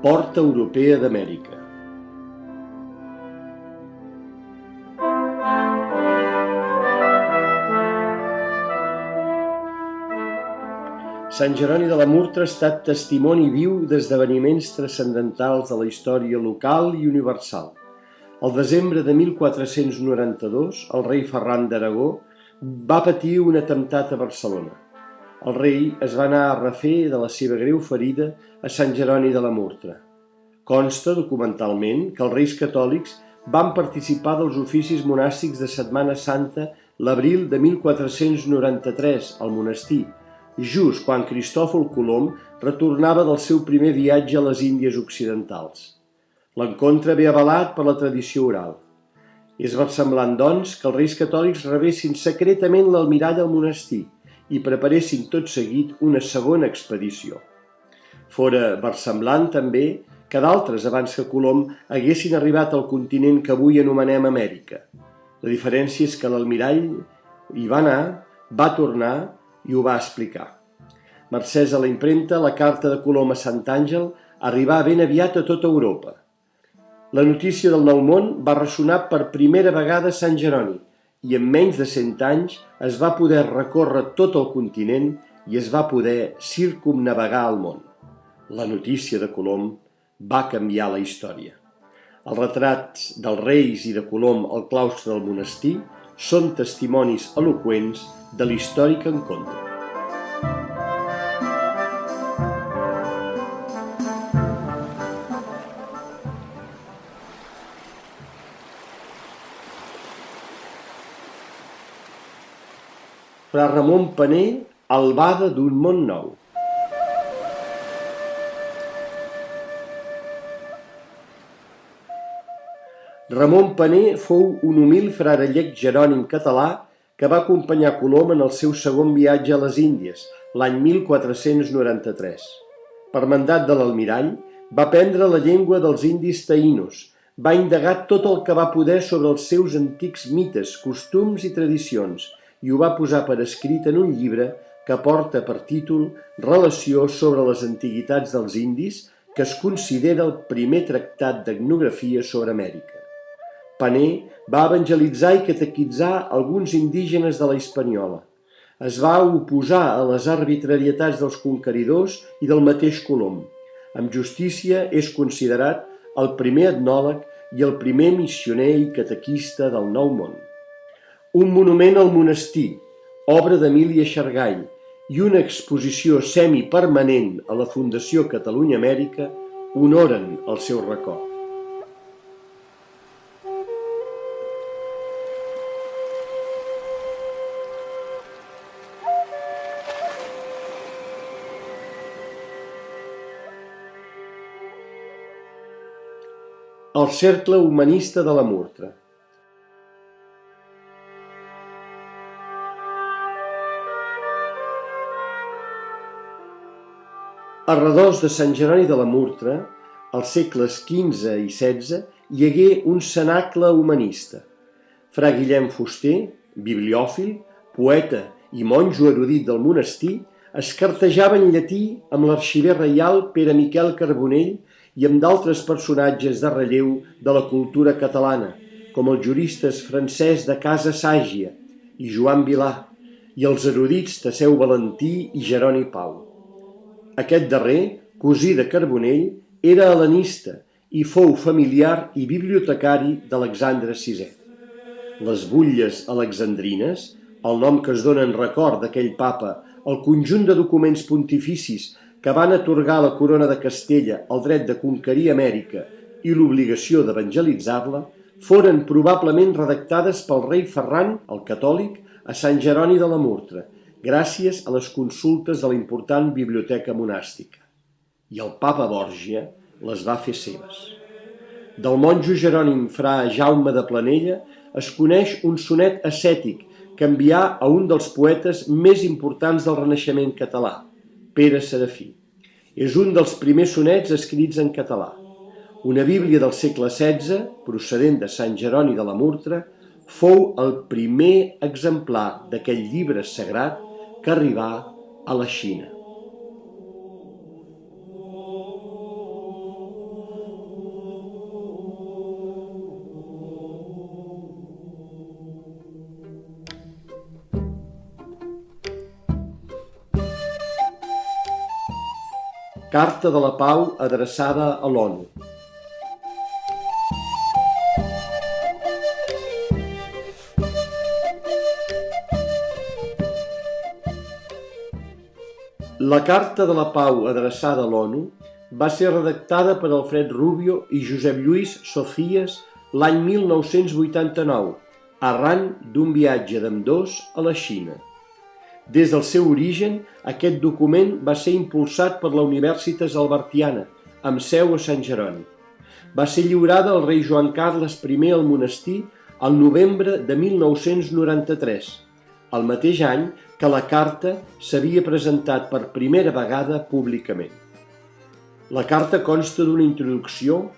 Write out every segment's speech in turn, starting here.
Porta Europea d'Amèrica. Sant Jeroni de la Murtra ha estat testimoni viu d'esdeveniments transcendentals de la història local i universal. El desembre de 1492, el rei Ferran d'Aragó va patir un atemptat a Barcelona. El rei es va anar a refer de la seva greu ferida a Sant Jeroni de la Murtra. Consta documentalment que els reis catòlics van participar dels oficis monàstics de Setmana Santa l'abril de 1493 al monestir, just quan Cristòfol Colom retornava del seu primer viatge a les Índies Occidentals. L'encontre ve avalat per la tradició oral. És versemblant, doncs, que els reis catòlics rebessin secretament l'almirall al monestir i preparessin tot seguit una segona expedició. Fora versemblant també que d'altres abans que Colom haguessin arribat al continent que avui anomenem Amèrica. La diferència és que l'almirall hi va anar, va tornar i ho va explicar. Mercès a la impremta, la carta de Colom a Sant Àngel arribà ben aviat a tota Europa. La notícia del Nou Món va ressonar per primera vegada a Sant Jeroni i en menys de 100 anys es va poder recórrer tot el continent i es va poder circumnavegar el món. La notícia de Colom va canviar la història. Els retrats dels reis i de Colom al claustre del monestir són testimonis eloqüents de l'històric encontre. Fra Ramon Paner, albada d'un món nou. Ramon Paner fou un humil frarellec jerònim català que va acompanyar Colom en el seu segon viatge a les Índies, l'any 1493. Per mandat de l'almirall, va aprendre la llengua dels indis taïnos, va indagar tot el que va poder sobre els seus antics mites, costums i tradicions, i ho va posar per escrit en un llibre que porta per títol Relació sobre les antiguitats dels indis, que es considera el primer tractat d'etnografia sobre Amèrica. Paner va evangelitzar i catequitzar alguns indígenes de la Hispaniola. Es va oposar a les arbitrarietats dels conqueridors i del mateix Colom. Amb justícia és considerat el primer etnòleg i el primer missioner i catequista del Nou Món. Un monument al monestir, obra d'Emília Xargall, i una exposició semipermanent a la Fundació Catalunya Amèrica honoren el seu record. El Cercle Humanista de la Murtra. A redós de Sant Jeroni de la Murtra, als segles XV i XVI, hi hagué un cenacle humanista. Fra Guillem Fuster, bibliòfil, poeta i monjo erudit del monestir, es cartejava en llatí amb l'arxiver reial Pere Miquel Carbonell i amb d'altres personatges de relleu de la cultura catalana, com els juristes Francesc de Casa Sàgia i Joan Vilà, i els erudits Teseu Valentí i Jeroni Pau. Aquest darrer, cosí de Carbonell, era hel·lenista i fou familiar i bibliotecari d'Alexandre VI. Les butlles alexandrines, el nom que es dona en record d'aquell papa, el conjunt de documents pontificis que van atorgar a la corona de Castella el dret de conquerir Amèrica i l'obligació d'evangelitzar-la, foren probablement redactades pel rei Ferran, el catòlic, a Sant Jeroni de la Murtra, gràcies a les consultes de la important biblioteca monàstica. I el papa Borgia les va fer seves. Del monjo jerònim fra Jaume de Planella es coneix un sonet ascètic que envià a un dels poetes més importants del Renaixement català, Pere Serafí. És un dels primers sonets escrits en català. Una bíblia del segle XVI, procedent de Sant Jeroni de la Murtra, fou el primer exemplar d'aquest llibre sagrat que arribà a la Xina. Carta de la Pau adreçada a l'ONU. La Carta de la Pau adreçada a l'ONU va ser redactada per Alfred Rubio i Josep Lluís Socias l'any 1989, arran d'un viatge d'ambdós a la Xina. Des del seu origen, aquest document va ser impulsat per la Universitas Albertiana, amb seu a Sant Jeroni. Va ser lliurada al rei Joan Carles I al monestir al novembre de 1993, el mateix any que la carta s'havia presentat per primera vegada públicament. La carta consta d'una introducció,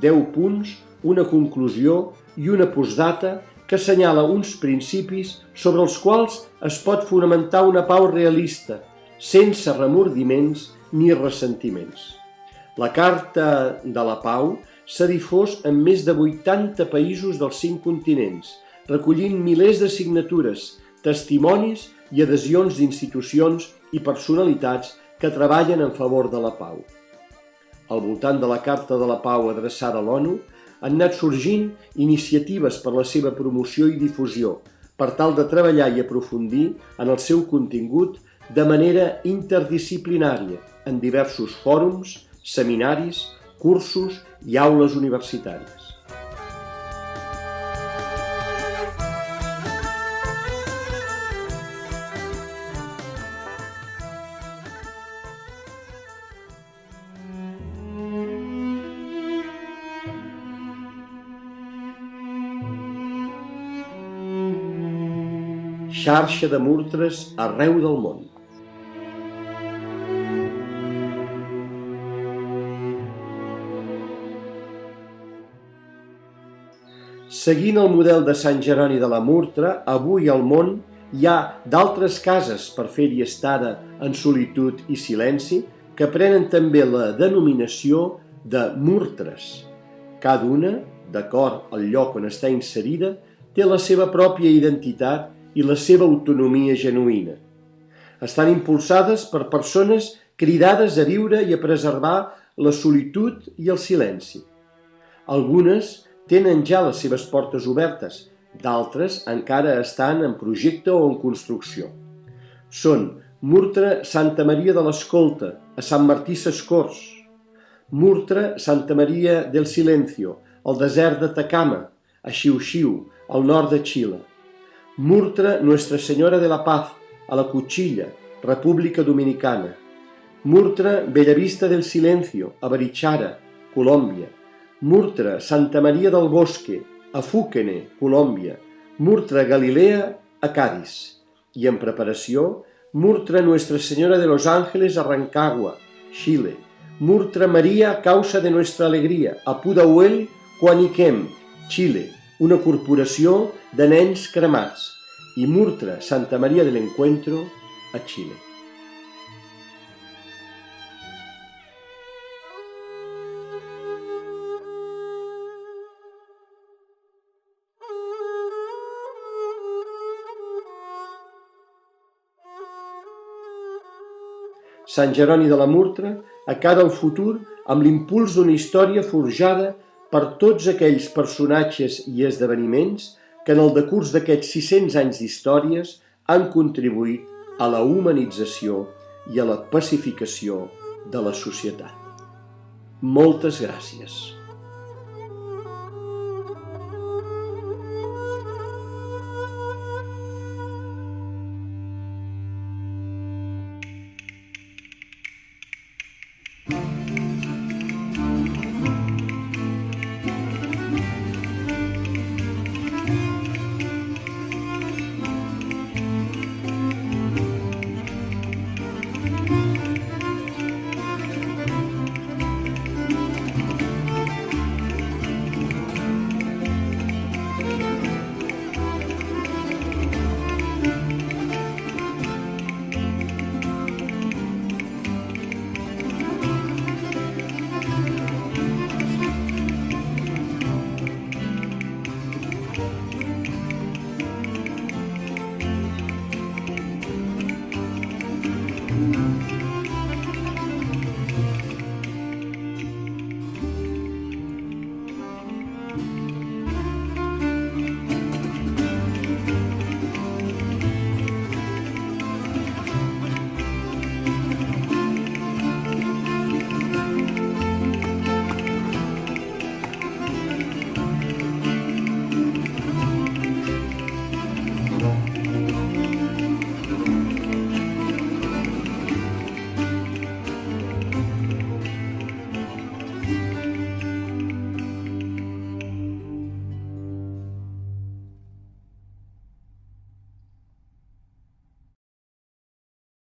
10 punts, una conclusió i una postdata que assenyala uns principis sobre els quals es pot fonamentar una pau realista, sense remordiments ni ressentiments. La Carta de la Pau s'ha difós en més de 80 països dels 5 continents, recollint milers de signatures, testimonis i adhesions d'institucions i personalitats que treballen en favor de la pau. Al voltant de la Carta de la Pau adreçada a l'ONU han anat sorgint iniciatives per la seva promoció i difusió, per tal de treballar i aprofundir en el seu contingut de manera interdisciplinària en diversos fòrums, seminaris, cursos i aules universitàries. Xarxa de murtres arreu del món. Seguint el model de Sant Jeroni de la Murtra, avui al món hi ha d'altres cases per fer-hi estada en solitud i silenci que prenen també la denominació de murtres. Cada una, d'acord al lloc on està inserida, té la seva pròpia identitat i la seva autonomia genuïna. Estan impulsades per persones cridades a viure i a preservar la solitud i el silenci. Algunes tenen ja les seves portes obertes, d'altres encara estan en projecte o en construcció. Són Murtra Santa Maria de l'Escolta, a Sant Martí Sescors, Murtra Santa Maria del Silencio, al desert d'Atacama, a Xiu-Xiu, al nord de Xile. Murtra Nuestra Senyora de la Paz, a la Cuchilla, República Dominicana. Murtra Bellavista del Silencio, a Barichara, Colòmbia. Murtra Santa Maria del Bosque, a Fúquene, Colòmbia. Murtra Galilea, a Cádiz. I en preparació, Murtra Nuestra Senyora de los Ángeles, a Rancagua, Xile. Murtra Maria Causa de Nuestra Alegria, a Pudahuel, Coaniquem, Xile, una corporació de nens cremats, i Murtra Santa Maria del Encuentro, a Xile. Sant Jeroni de la Murtra acara el futur amb l'impuls d'una història forjada per tots aquells personatges i esdeveniments que en el decurs d'aquests 600 anys d'històries han contribuït a la humanització i a la pacificació de la societat. Moltes gràcies.